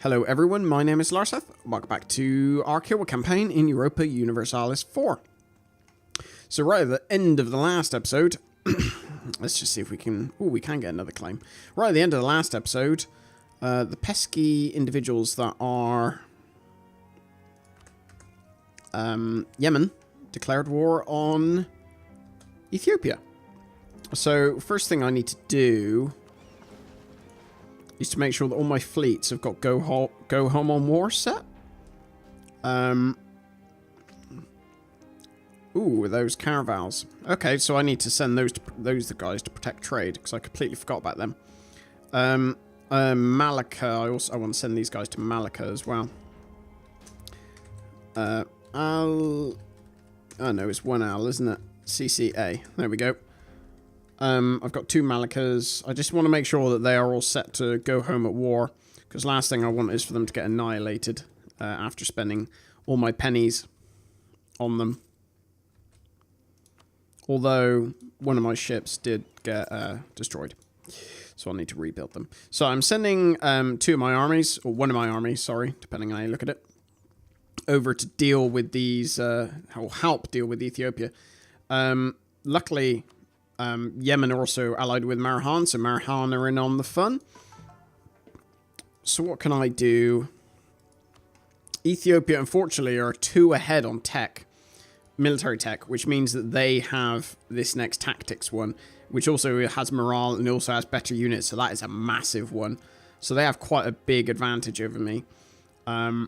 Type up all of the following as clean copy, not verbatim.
Hello everyone, my name is Larseth. Welcome back to our Kilwa campaign in Europa Universalis 4. So right at the end of the last episode, let's just see if we can... Oh, we can get another claim. Right at the end of the last episode, the pesky individuals that are Yemen declared war on Ethiopia. So first thing I need to do is to make sure that all my fleets have got go home on war set. Ooh, those caravels. Okay, so I need to send those guys to protect trade because I completely forgot about them. Malacca. I want to send these guys to Malacca as well. Oh no, it's one L, isn't it? CCA. There we go. I've got two Malaccas. I just want to make sure that they are all set to go home at war, because last thing I want is for them to get annihilated after spending all my pennies on them. Although one of my ships did get destroyed, so I'll need to rebuild them. So I'm sending two of my armies, or one of my armies, sorry, depending on how you look at it, over to deal with these, or help deal with Ethiopia. Luckily, Yemen are also allied with Marhan, so Marhan are in on the fun. So what can I do? Ethiopia, unfortunately, are 2 ahead on tech, military tech, which means that they have this next tactics one, which also has morale and also has better units, so that is a massive one. So they have quite a big advantage over me. So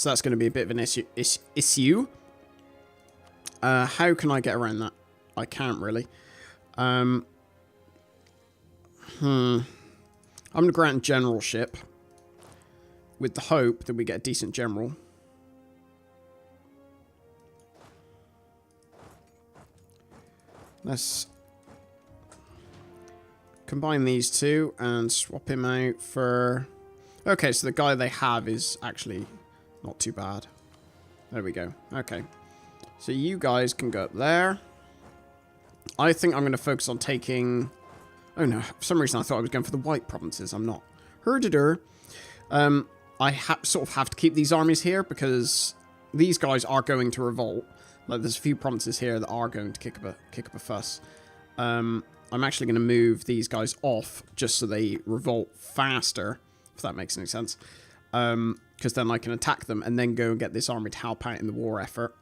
that's going to be a bit of an issue. How can I get around that? I can't really. I'm going to grant generalship with the hope that we get a decent general. Let's combine these two and swap him out for... Okay, so the guy they have is actually not too bad. There we go. Okay. So you guys can go up there. I think I'm going to focus on taking... Oh no, for some reason I thought I was going for the white provinces. I'm not. Herdider. I sort of have to keep these armies here because these guys are going to revolt. Like, there's a few provinces here that are going to kick up a fuss. I'm actually going to move these guys off just so they revolt faster, if that makes any sense. Because then I can attack them and then go and get this army to help out in the war effort.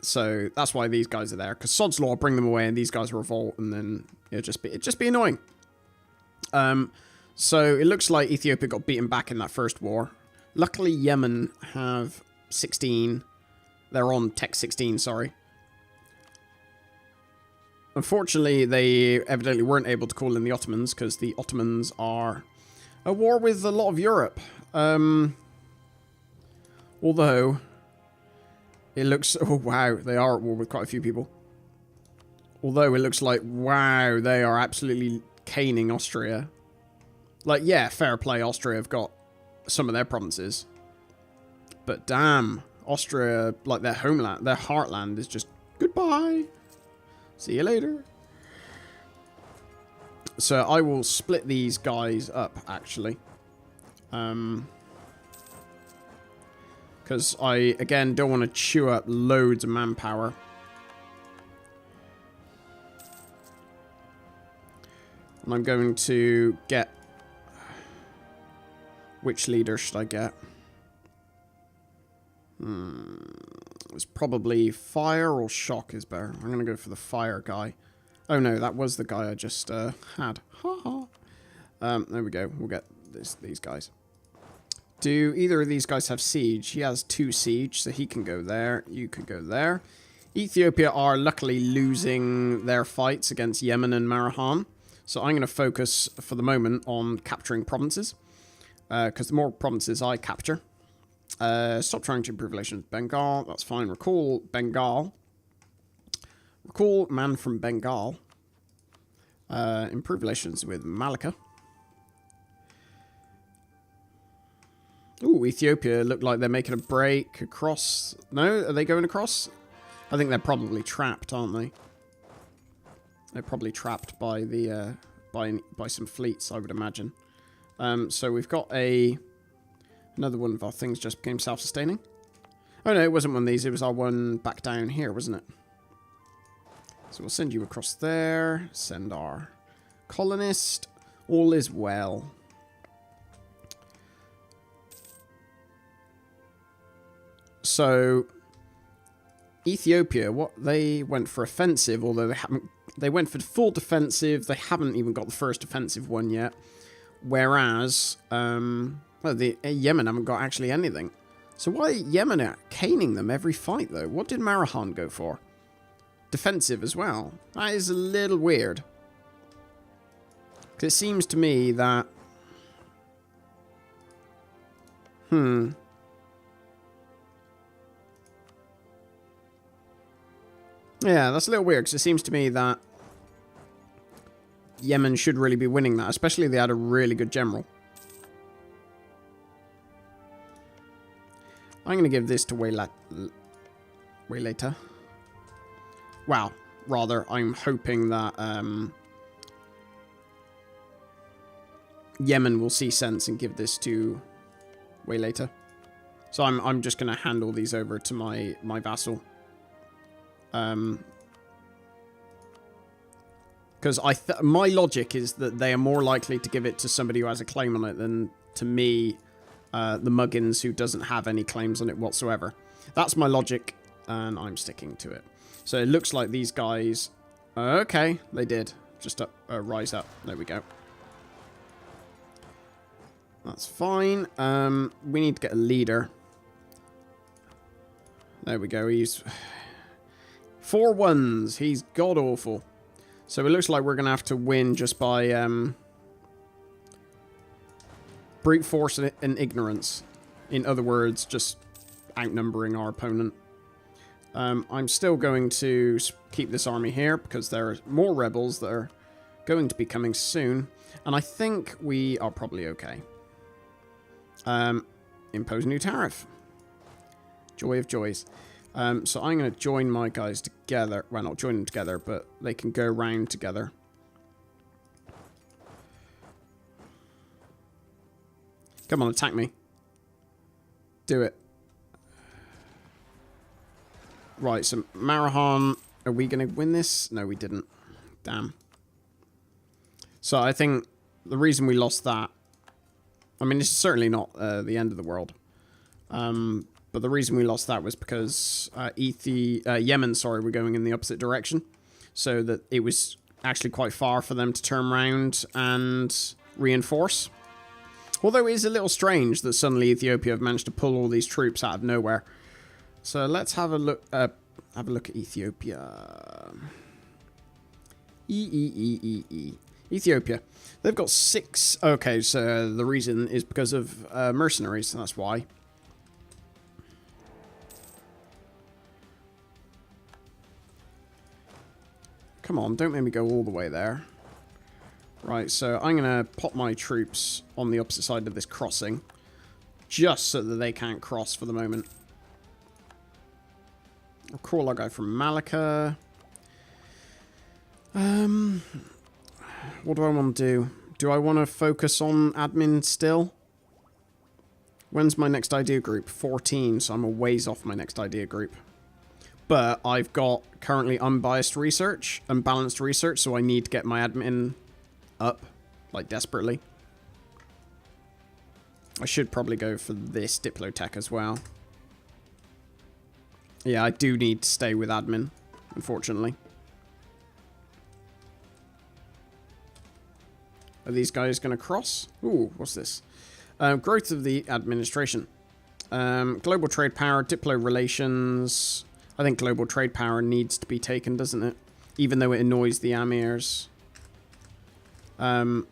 So that's why these guys are there. Because Sod's Law, bring them away and these guys revolt and then it'd just be annoying. So it looks like Ethiopia got beaten back in that first war. Luckily, Yemen have 16... They're on Tech 16, sorry. Unfortunately, they evidently weren't able to call in the Ottomans, because the Ottomans are at war with a lot of Europe. Although, it looks... Oh, wow, they are at war with quite a few people. Although, it looks like, wow, they are absolutely caning Austria. Like, yeah, fair play, Austria have got some of their provinces. But damn... Austria, like their homeland, their heartland is just goodbye. See you later. So I will split these guys up, actually. Because I, again, don't want to chew up loads of manpower. And I'm going to get... Which leader should I get? It's probably fire or shock is better. I'm going to go for the fire guy. Oh no, that was the guy I just had. Ha ha. There we go. We'll get these guys. Do either of these guys have siege? He has 2 siege, so he can go there. You could go there. Ethiopia are luckily losing their fights against Yemen and Marhan. So I'm going to focus for the moment on capturing provinces. Because the more provinces I capture... stop trying to improve relations with Bengal. That's fine. Recall Bengal. Recall man from Bengal. Improve relations with Malacca. Ooh, Ethiopia look like they're making a break across. No, are they going across? I think they're probably trapped, aren't they? They're probably trapped by the by some fleets, I would imagine. So we've got another one of our things just became self-sustaining. Oh no, it wasn't one of these. It was our one back down here, wasn't it? So we'll send you across there. Send our colonist. All is well. So Ethiopia, what they went for offensive, although they went for full defensive. They haven't even got the first offensive one yet. Whereas well, the Yemen haven't got actually anything. So why Yemen are caning them every fight though? What did Marahan go for? Defensive as well. That is a little weird. Because it seems to me that yeah, that's a little weird, because it seems to me that Yemen should really be winning that, especially if they had a really good general. I'm going to give this to Waylater. Wow. Rather, I'm hoping that Yemen will see sense and give this to Waylater. So I'm just going to hand all these over to my vassal. Because my logic is that they are more likely to give it to somebody who has a claim on it than to me, the Muggins, who doesn't have any claims on it whatsoever. That's my logic, and I'm sticking to it. So it looks like these guys... okay, they did. Just rise up. There we go. That's fine. We need to get a leader. There we go. He's... 4 1s. He's god-awful. So it looks like we're going to have to win just by brute force and ignorance. In other words, just outnumbering our opponent. I'm still going to keep this army here because there are more rebels that are going to be coming soon. And I think we are probably okay. Impose new tariff. Joy of joys. So I'm going to join my guys together. Well, not join them together, but they can go round together. Come on, attack me. Do it. Right, so Marahan, are we going to win this? No, we didn't. Damn. So I think the reason we lost that... I mean, it's certainly not the end of the world. But the reason we lost that was because Yemen, were going in the opposite direction. So that it was actually quite far for them to turn around and reinforce. Although it is a little strange that suddenly Ethiopia have managed to pull all these troops out of nowhere. So let's have a look at Ethiopia. Ethiopia. They've got 6... Okay, so the reason is because of mercenaries, that's why. Come on, don't make me go all the way there. Right, so I'm going to pop my troops on the opposite side of this crossing. Just so that they can't cross for the moment. I'll call our guy from Malacca. What do I want to do? Do I want to focus on admin still? When's my next idea group? 14, so I'm a ways off my next idea group. But I've got currently unbiased research and balanced research, so I need to get my admin up, like, desperately. I should probably go for this Diplotech as well. Yeah, I do need to stay with admin, unfortunately. Are these guys going to cross? Ooh, what's this? Growth of the administration. Global trade power, Diplo relations... I think global trade power needs to be taken, doesn't it? Even though it annoys the Amirs. But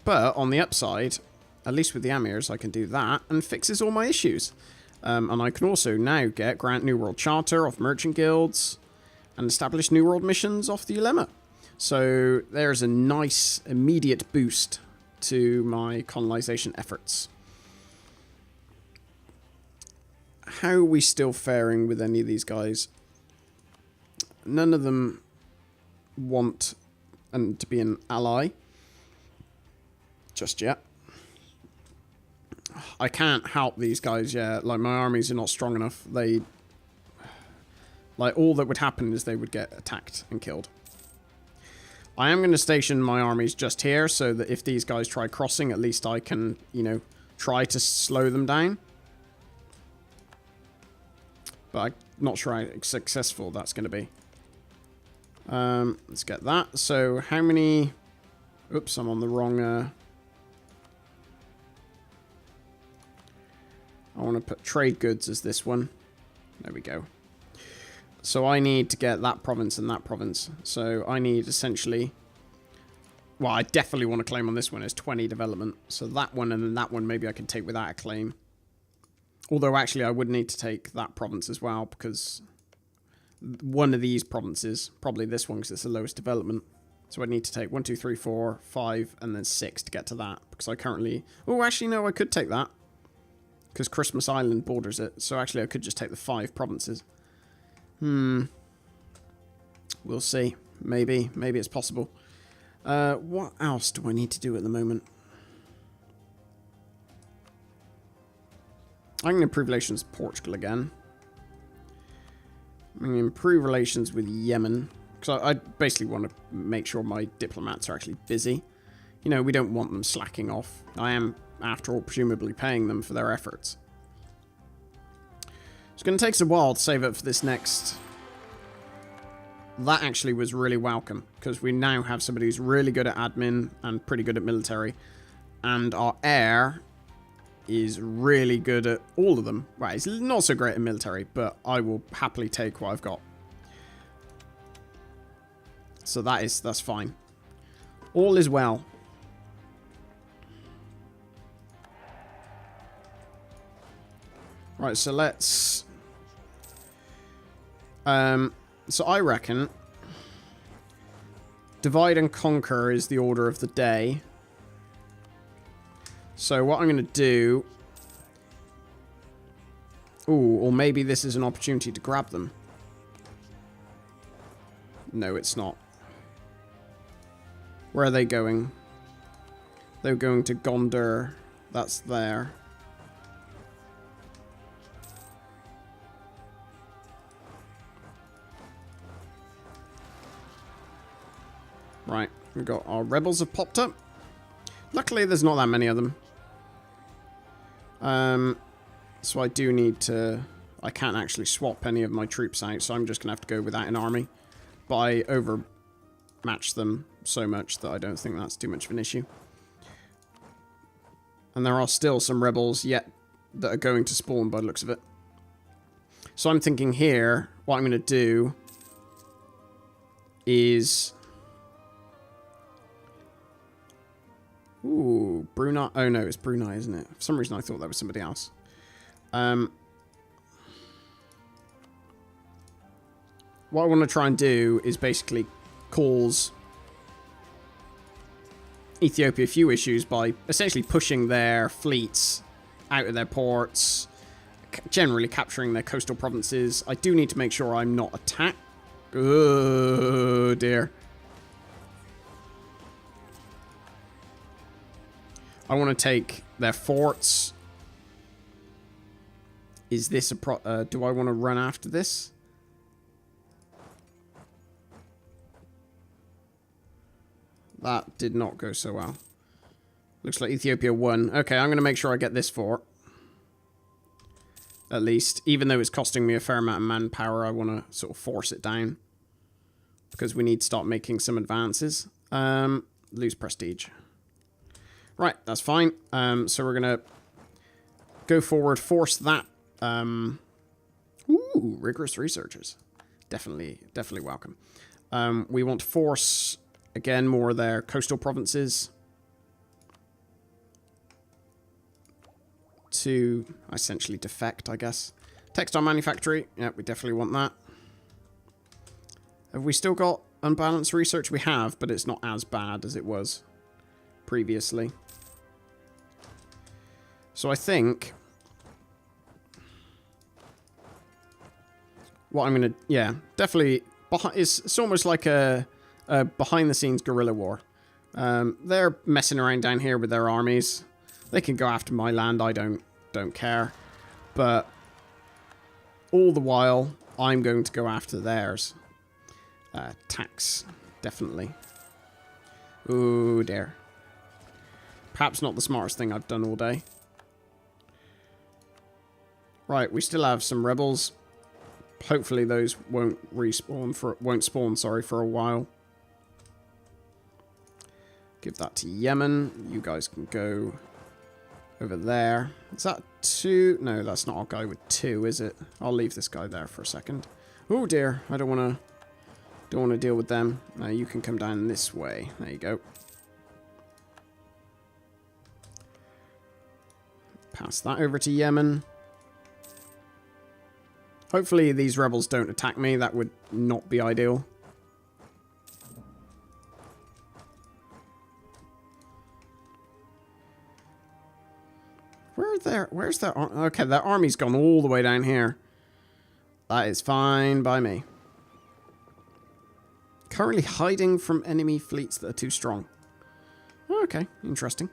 on the upside, at least with the Amirs, I can do that and fixes all my issues. And I can also now grant New World Charter off merchant guilds and establish New World missions off the Ulema. So there's a nice immediate boost to my colonization efforts. How are we still faring with any of these guys? None of them want and to be an ally just yet. I can't help these guys yet. Like, my armies are not strong enough. They... Like, all that would happen is they would get attacked and killed. I am going to station my armies just here so that if these guys try crossing, at least I can, you know, try to slow them down. But I'm not sure how successful that's going to be. Let's get that. So, how many... Oops, I'm on the wrong... I want to put trade goods as this one. There we go. So I need to get that province and that province. So I need essentially... Well, I definitely want to claim on this one as 20 development. So that one and then that one maybe I can take without a claim. Although actually I would need to take that province as well because one of these provinces, probably this one because it's the lowest development. So I need to take 1, 2, 3, 4, 5 and then 6 to get to that. Because I currently... Oh, actually no, I could take that. Because Christmas Island borders it. So actually I could just take the 5 provinces. We'll see. Maybe it's possible. What else do I need to do at the moment? I'm going to improve relations with Portugal again. I'm going to improve relations with Yemen. Because I basically want to make sure my diplomats are actually busy. You know, we don't want them slacking off. I am, after all, presumably paying them for their efforts. It's going to take us a while to save up for this next... That actually was really welcome, because we now have somebody who's really good at admin and pretty good at military. And our heir is really good at all of them. Right, he's not so great at military, but I will happily take what I've got. So that's fine. All is well. Right, so let's... So I reckon divide and conquer is the order of the day. So what I'm going to do... Ooh, or maybe this is an opportunity to grab them. No, it's not. Where are they going? They're going to Gondar. That's there. Right, we've got our rebels have popped up. Luckily, there's not that many of them. So I do need to... I can't actually swap any of my troops out, so I'm just going to have to go without an army. But I overmatch them so much that I don't think that's too much of an issue. And there are still some rebels yet that are going to spawn by the looks of it. So I'm thinking here, what I'm going to do is... Ooh, Brunei. Oh no, it's Brunei, isn't it? For some reason I thought that was somebody else. What I want to try and do is basically cause Ethiopia a few issues by essentially pushing their fleets out of their ports, generally capturing their coastal provinces. I do need to make sure I'm not attacked. Oh dear. I want to take their forts. Is this a do I want to run after this? That did not go so well. Looks like Ethiopia won. Okay, I'm going to make sure I get this fort. At least. Even though it's costing me a fair amount of manpower, I want to sort of force it down. Because we need to start making some advances. Lose prestige. Right, that's fine. So we're going to go forward, force that. Ooh, rigorous researchers. Definitely welcome. We want to force, again, more of their coastal provinces to essentially defect, I guess. Textile manufactory. Yeah, we definitely want that. Have we still got unbalanced research? We have, but it's not as bad as it was previously. So I think what I'm going to... Yeah, definitely... It's almost like a behind the scenes guerrilla war. They're messing around down here with their armies. They can go after my land. I don't care. But all the while, I'm going to go after theirs. Tax, definitely. Oh dear. Perhaps not the smartest thing I've done all day. Right, we still have some rebels. Hopefully those won't spawn for a while. Give that to Yemen. You guys can go over there. Is that 2? No, that's not our guy with 2, is it? I'll leave this guy there for a second. Oh dear, I don't want to deal with them. Now you can come down this way. There you go. Pass that over to Yemen. Hopefully these rebels don't attack me. That would not be ideal. Where's their okay, their army's gone all the way down here. That is fine by me. Currently hiding from enemy fleets that are too strong. Okay, interesting.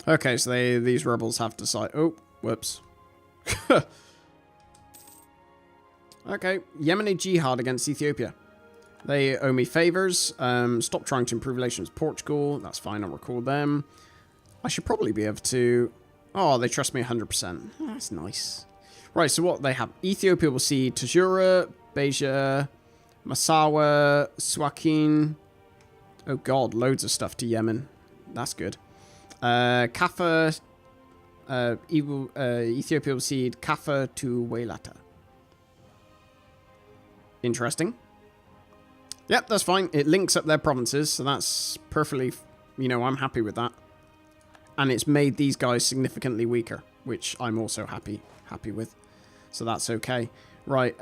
Okay, so these rebels have decided... Oh, whoops. Okay, Yemeni jihad against Ethiopia. They owe me favors. Stop trying to improve relations with Portugal. That's fine, I'll record them. I should probably be able to... Oh, they trust me 100%. Oh, that's nice. Right, so what they have... Ethiopia will see Tajura, Beja, Massawa, Suakin. Oh god, loads of stuff to Yemen. That's good. Kaffa... Ethiopia will cede Kaffa to Wailata. Interesting. Yep, that's fine. It links up their provinces, so that's perfectly... You know, I'm happy with that. And it's made these guys significantly weaker, which I'm also happy with. So that's okay. Right,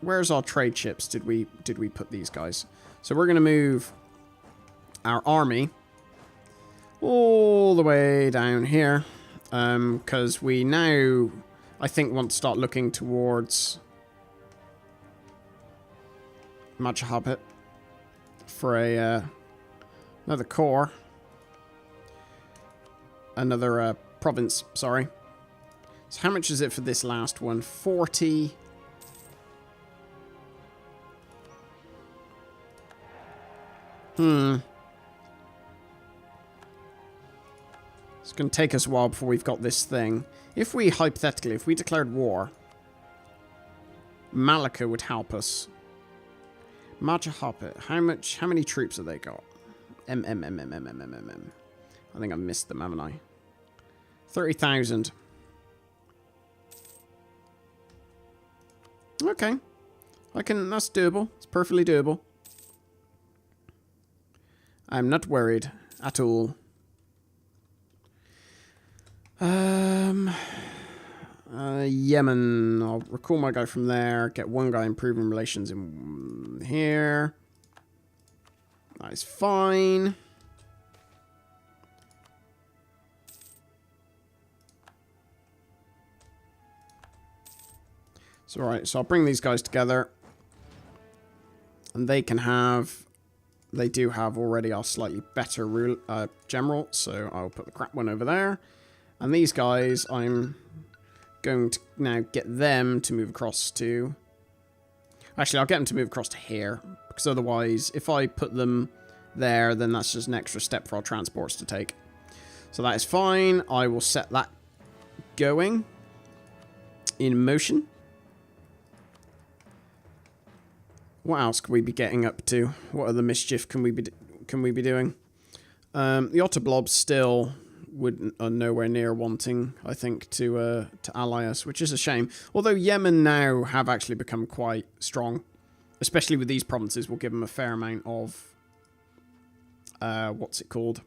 where's our trade ships? Did we put these guys? So we're going to move our army all the way down here. Because we now, I think, want to start looking towards Machahabit for another core. Another province, sorry. So how much is it for this last one? 40. It's going to take us a while before we've got this thing. If we, hypothetically, if we declared war, Malacca would help us. Machahabit, how many troops have they got? I think I missed them, haven't I? 30,000. Okay. That's doable. It's perfectly doable. I'm not worried at all. Yemen. I'll recall my guy from there. Get one guy improving relations in here. That is fine. So, alright, so I'll bring these guys together. And they can have... They do have already our slightly better general, so I'll put the crap one over there. And these guys, I'm going to now get them to move across to... Actually, I'll get them to move across to here. Because otherwise, if I put them there, then that's just an extra step for our transports to take. So that is fine. I will set that going in motion. What else can we be getting up to? What other mischief can we be doing? The Otterblobs still are nowhere near wanting, I think, to ally us, which is a shame. Although Yemen now have actually become quite strong, especially with these provinces, will give them a fair amount of what's it called?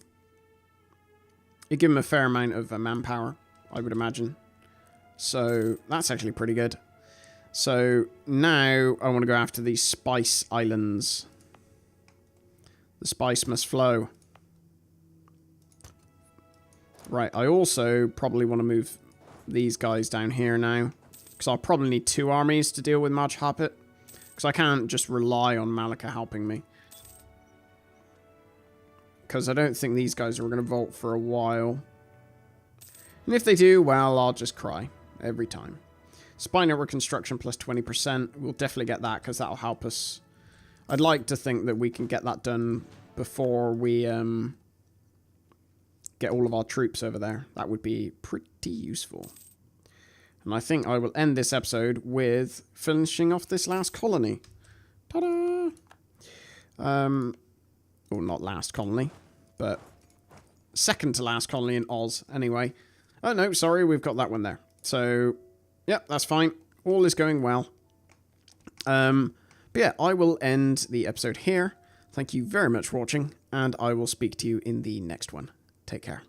It give them a fair amount of manpower, I would imagine. So that's actually pretty good. So now I want to go after these spice islands. The spice must flow. Right, I also probably want to move these guys down here now. Because I'll probably need 2 armies to deal with Maj Hapit. Because I can't just rely on Malika helping me. Because I don't think these guys are going to vault for a while. And if they do, well, I'll just cry every time. Spy network construction plus 20%. We'll definitely get that because that'll help us. I'd like to think that we can get that done before we get all of our troops over there. That would be pretty useful. And I think I will end this episode with finishing off this last colony. Ta-da! Well, not last colony, but second to last colony in Oz, anyway. Oh, no, sorry, we've got that one there. So, yep, that's fine. All is going well. But yeah, I will end the episode here. Thank you very much for watching, and I will speak to you in the next one. Take care.